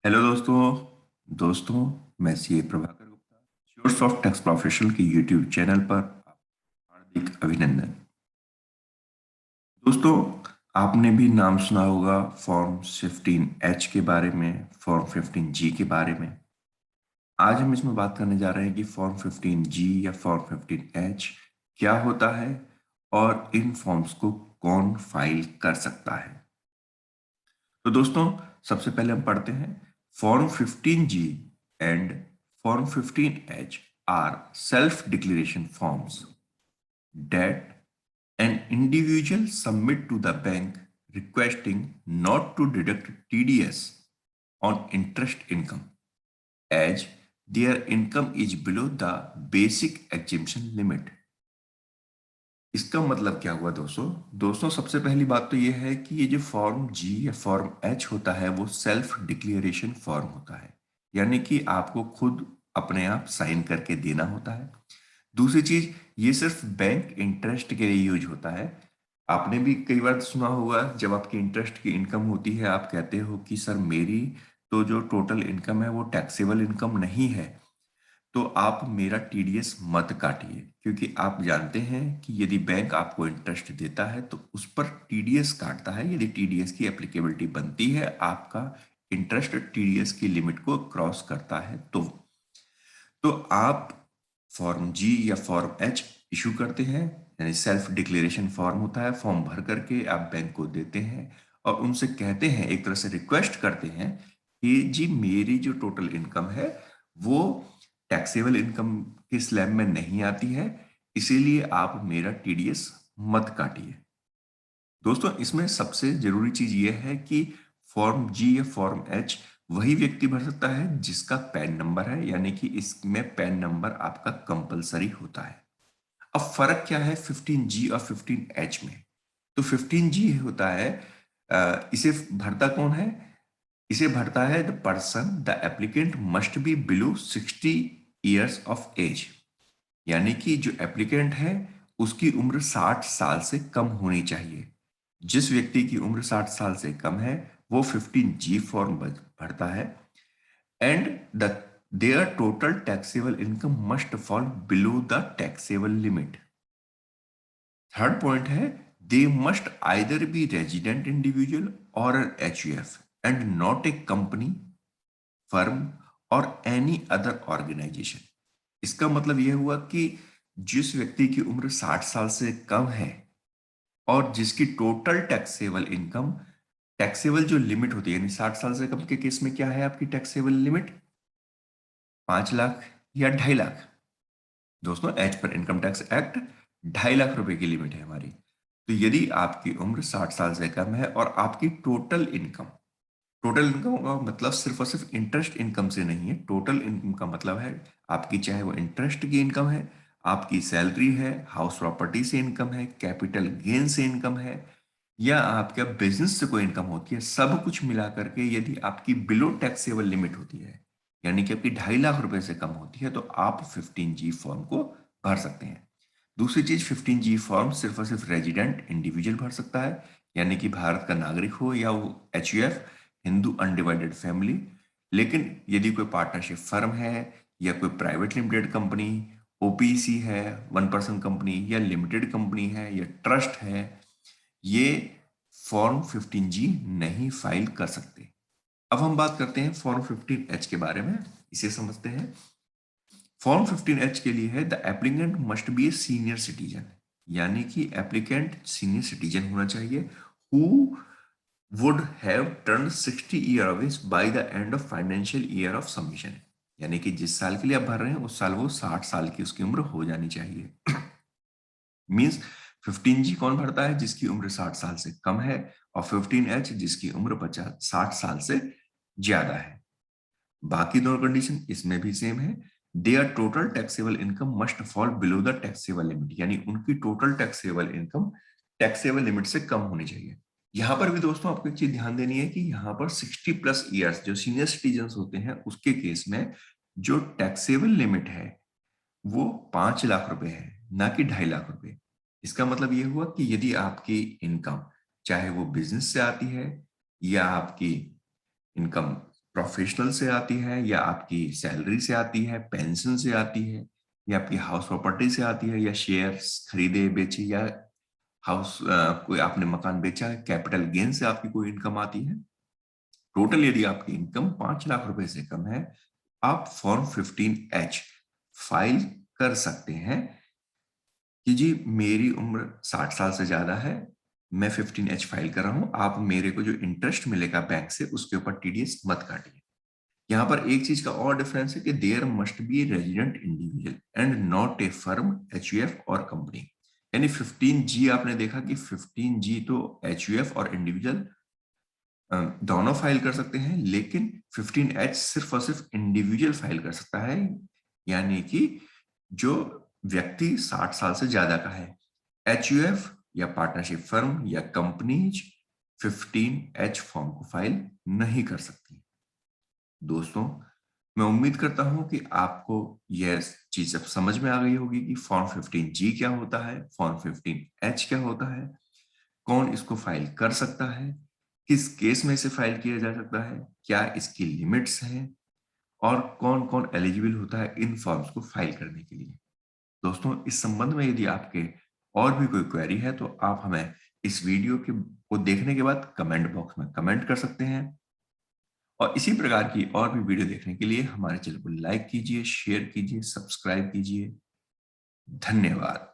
Hello दोस्तों मैं CA Prabhakar Gupta श्योर्स ऑफ टैक्स प्रोफेशनल के यूट्यूब चैनल पर आपका हार्दिक अभिनंदन। दोस्तों, आपने भी नाम सुना होगा फॉर्म 15H के बारे में, फॉर्म 15G के बारे में। आज हम इसमें बात करने जा रहे हैं कि फॉर्म 15G या फॉर्म 15H क्या होता है और इन फॉर्म्स को कौन फाइल कर सकता है। तो दोस्तों, सबसे पहले हम पढ़ते हैं form 15G and form 15H are self declaration forms that an individual submit to the bank requesting not to deduct TDS on interest income as their income is below the basic exemption limit। इसका मतलब क्या हुआ दोस्तों सबसे पहली बात तो यह है कि ये जो फॉर्म जी या फॉर्म एच होता है वो सेल्फ डिक्लेरेशन फॉर्म होता है, यानी कि आपको खुद अपने आप साइन करके देना होता है। दूसरी चीज, ये सिर्फ बैंक इंटरेस्ट के लिए यूज होता है। आपने भी कई बार सुना होगा, जब आपकी इंटरेस्ट की इनकम होती है आप कहते हो कि सर मेरी तो जो टोटल इनकम है वो टैक्सेबल इनकम नहीं है, तो आप मेरा टीडीएस मत काटिए, क्योंकि आप जानते हैं कि यदि बैंक आपको इंटरेस्ट देता है तो उस पर टीडीएस काटता है। यदि टीडीएस की एप्लीकेबिलिटी बनती है, आपका इंटरेस्ट टीडीएस की लिमिट को क्रॉस करता है तो आप फॉर्म जी या फॉर्म एच इशू करते हैं, यानी सेल्फ डिक्लेरेशन फॉर्म होता है। फॉर्म भर करके आप बैंक को देते हैं और उनसे कहते हैं, एक तरह से रिक्वेस्ट करते हैं कि जी मेरी जो टोटल इनकम है वो टैक्सेबल इनकम के स्लैब में नहीं आती है, इसीलिए आप मेरा टीडीएस मत काटिए। दोस्तों, इसमें सबसे जरूरी चीज ये है कि फॉर्म जी या फॉर्म एच वही व्यक्ति भर सकता है जिसका पैन नंबर है, यानी कि इसमें पैन नंबर आपका कंपलसरी होता है। अब फर्क क्या है 15G और 15H में? तो 15G होता है, इसे भरता कौन है? इसे भरता है the person the applicant must be below 60 years of age, यानी कि जो एप्लीकेंट है उसकी उम्र 60 साल से कम होनी चाहिए। जिस व्यक्ति की उम्र 60 साल से कम है वो 15G फॉर्म भरता है। And the their total taxable income must fall below the taxable limit. Third point है, they must either be resident individual और an HUF and not a company, firm और एनी अदर ऑर्गेनाइजेशन। इसका मतलब यह हुआ कि जिस व्यक्ति की उम्र 60 साल से कम है और जिसकी टोटल टैक्सेबल इनकम, टैक्सेबल जो लिमिट होती है, यानी 60 साल से कम के केस में क्या है आपकी टैक्सेबल लिमिट? 5 लाख या 2.5 लाख। दोस्तों, as per income tax act 2.5 lakh रुपए की लिमिट है हमारी। तो यदि आपकी उम्र 60 साल से कम है और आपकी टोटल इनकम का मतलब सिर्फ और सिर्फ इंटरेस्ट इनकम से नहीं है। टोटल इनकम का मतलब है आपकी, चाहे वो इंटरेस्ट की इनकम है, आपकी सैलरी है, हाउस प्रॉपर्टी से इनकम है, कैपिटल गेन से इनकम है, या आपका बिजनेस से कोई इनकम होती है, सब कुछ मिला करके यदि आपकी बिलो टैक्सेबल लिमिट होती है, यानी कि आपकी 2.5 लाख रुपए से कम होती है, तो आप 15G फॉर्म को भर सकते हैं। दूसरी चीज, 15G फॉर्म सिर्फ और सिर्फ रेजिडेंट इंडिविजुअल भर सकता है, यानी कि भारत का नागरिक हो या वो एचयूएफ, हिंदू अनडिवाइडेड फैमिली। लेकिन यदि कोई पार्टनरशिप फर्म है या कोई प्राइवेट लिमिटेड कंपनी, ओपीसी है, वन पर्सन कंपनी या लिमिटेड कंपनी है या ट्रस्ट है, ये फॉर्म 15G नहीं फाइल कर सकते। अब हम बात करते हैं फॉर्म 15H के बारे में, इसे समझते हैं। फॉर्म 15H के लिए है the applicant must be a senior citizen, यानी कि एप्लीकेंट सीनियर सिटीजन होना चाहिए, who would have turn 60 year of age by the end of financial year of submission, यानी कि जिस साल के लिए आप भर रहे हैं उस साल वो 60 साल की उसकी उम्र हो जानी चाहिए। मींस 15G कौन भरता है? जिसकी उम्र 60 साल से कम है, और 15H जिसकी उम्र 60 साल से ज्यादा है। बाकी दोनों कंडीशन इसमें भी सेम है। Their total taxable income must fall below the taxable limit, यानी उनकी total taxable income taxable limit से कम होनी चाहिए। यहां पर भी दोस्तों आपको एक चीज ध्यान देनी है कि यहाँ पर 60+ ईयर्स जो सीनियर सिटीजन होते हैं उसके केस में जो टैक्सेबल लिमिट है वो 5 लाख रुपए है, ना कि 2.5 लाख रुपए। इसका मतलब ये हुआ कि यदि आपकी इनकम, चाहे वो बिजनेस से आती है या आपकी इनकम प्रोफेशनल से आती है या आपकी सैलरी से आती है, पेंशन से आती है या आपकी हाउस प्रॉपर्टी से आती है या शेयर्स खरीदे बेचे या कोई आपने मकान बेचा है, कैपिटल गेन से आपकी कोई इनकम आती है। टोटल यदि आपकी इनकम 5 लाख रुपए से कम है, आप फॉर्म 15H फाइल कर सकते हैं कि जी मेरी उम्र 60 साल से ज्यादा है, मैं 15H फाइल कर रहा हूं, आप मेरे को जो इंटरेस्ट मिलेगा बैंक से उसके ऊपर टीडीएस मत काटिए। यहाँ पर एक चीज का और डिफरेंस है कि there must be resident individual and not a firm, HUF और कंपनी। यानी 15G आपने देखा कि 15G तो एचयूएफ और इंडिविजुअल दोनों फाइल कर सकते हैं, लेकिन 15H सिर्फ और सिर्फ इंडिविजुअल फाइल कर सकता है, यानी कि जो व्यक्ति 60 साल से ज्यादा का है। एचयूएफ या पार्टनरशिप फर्म या कंपनीज 15H फॉर्म को फाइल नहीं कर सकती। दोस्तों, मैं उम्मीद करता हूं कि आपको यह चीज अब समझ में आ गई होगी कि फॉर्म 15G क्या होता है, फॉर्म 15H क्या होता है, कौन इसको फाइल कर सकता है, किस केस में इसे फाइल किया जा सकता है, क्या इसकी लिमिट्स हैं और कौन कौन एलिजिबल होता है इन फॉर्म्स को फाइल करने के लिए। दोस्तों, इस संबंध में यदि आपके और भी कोई क्वेरी है तो आप हमें इस वीडियो के को देखने के बाद कमेंट बॉक्स में कमेंट कर सकते हैं। और इसी प्रकार की और भी वीडियो देखने के लिए हमारे चैनल को लाइक कीजिए, शेयर कीजिए, सब्सक्राइब कीजिए। धन्यवाद।